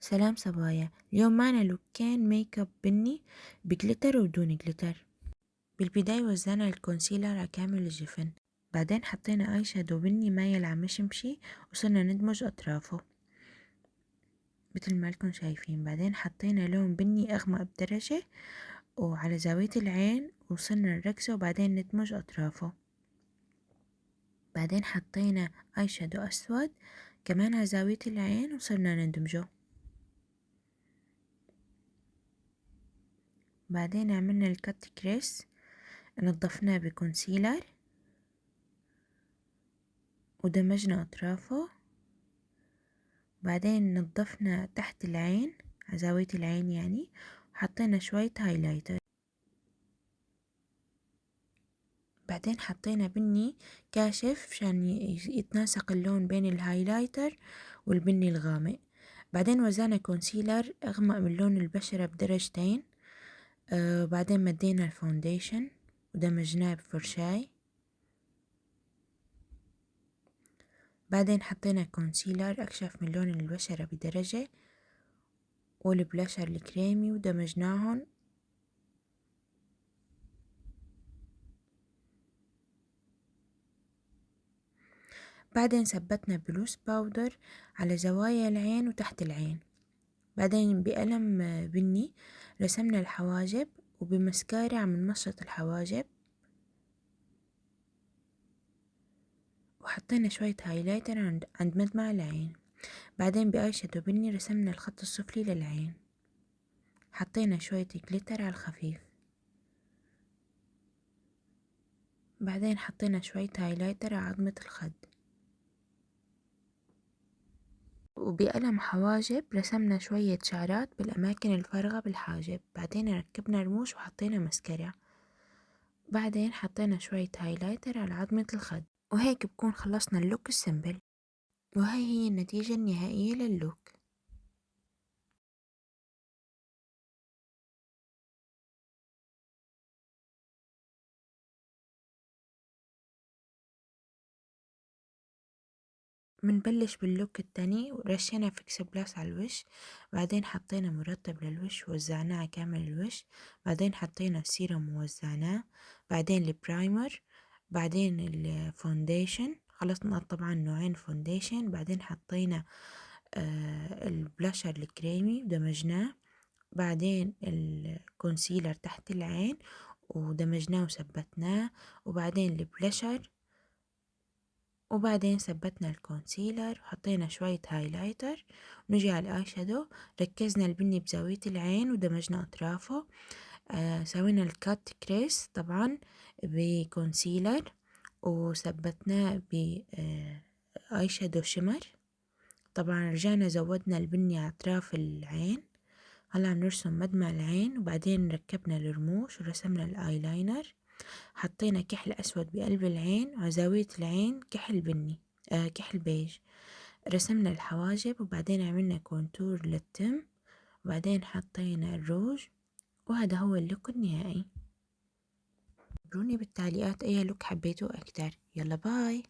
سلام صبايا، اليوم معنا لوكين ميك اب بني بجلتر وبدون جلتر. بالبداية وزعنا الكونسيلر على كامل الجفن، بعدين حطينا اي شادو بني مايل على مشمشي وصرنا ندمج اطرافه مثل ما لكم شايفين. بعدين حطينا لون بني اغمق بدرجة وعلى زاوية العين وصرنا نركزه وبعدين ندمج اطرافه. بعدين حطينا اي شادو اسود كمان على زاوية العين وصرنا ندمجه. بعدين عملنا الكت كريس، نظفناه بكونسيلر ودمجنا أطرافه. بعدين نظفنا تحت العين على زاوية العين يعني، وحطينا شوية هايلايتر. بعدين حطينا بني كاشف عشان يتناسق اللون بين الهايلايتر والبني الغامق. بعدين وزعنا كونسيلر أغمق من لون البشرة بدرجتين. بعدين مدينا الفونديشن ودمجناه بفرشاي. بعدين حطينا كونسيلر أكشف من لون البشرة بدرجة والبلاشر الكريمي ودمجناهم. بعدين ثبتنا بلوس باودر على زوايا العين وتحت العين. بعدين بقلم بني رسمنا الحواجب، وبمسكارة عم نمشط الحواجب، وحطينا شوية هايلايتر عند مدمع العين. بعدين بآي شادو بني رسمنا الخط السفلي للعين، حطينا شوية جليتر على الخفيف. بعدين حطينا شوية هايلايتر على عظمة الخد، وبقلم حواجب رسمنا شوية شعرات بالأماكن الفارغة بالحاجب. بعدين ركبنا رموش وحطينا مسكرة. بعدين حطينا شوية هايلايتر على عظمة الخد، وهيك بكون خلصنا اللوك السمبل. وهي هي النتيجة النهائية للوك. منبلش باللوك التاني، ورشينا فيكس بلاس على الوش. بعدين حطينا مرطب للوش ووزعناه على كامل الوش. بعدين حطينا السيرم ووزعناه. بعدين البرايمر. بعدين الفونديشن، خلصنا طبعا نوعين فونديشن. بعدين حطينا البلاشر الكريمي ودمجناه. بعدين الكونسيلر تحت العين ودمجناه وثبتناه. وبعدين البلاشر، وبعدين ثبتنا الكونسيلر وحطينا شوية هايلايتر. ونجي على الاي شادو، ركزنا البني بزاوية العين ودمجنا اطرافه. سوينا الكات كريس طبعا بكونسيلر، وثبتناه ب اي شادو شمر. طبعا رجعنا زودنا البني على اطراف العين. هلا نرسم مدمع العين، وبعدين ركبنا الرموش ورسمنا الايلاينر. حطينا كحل أسود بقلب العين، وعلى زاوية العين كحل بني كحل بيج. رسمنا الحواجب، وبعدين عملنا كونتور للتم، وبعدين حطينا الروج. وهذا هو اللوك النهائي. خبروني بالتعليقات أي لوك حبيتوه أكتر. يلا باي.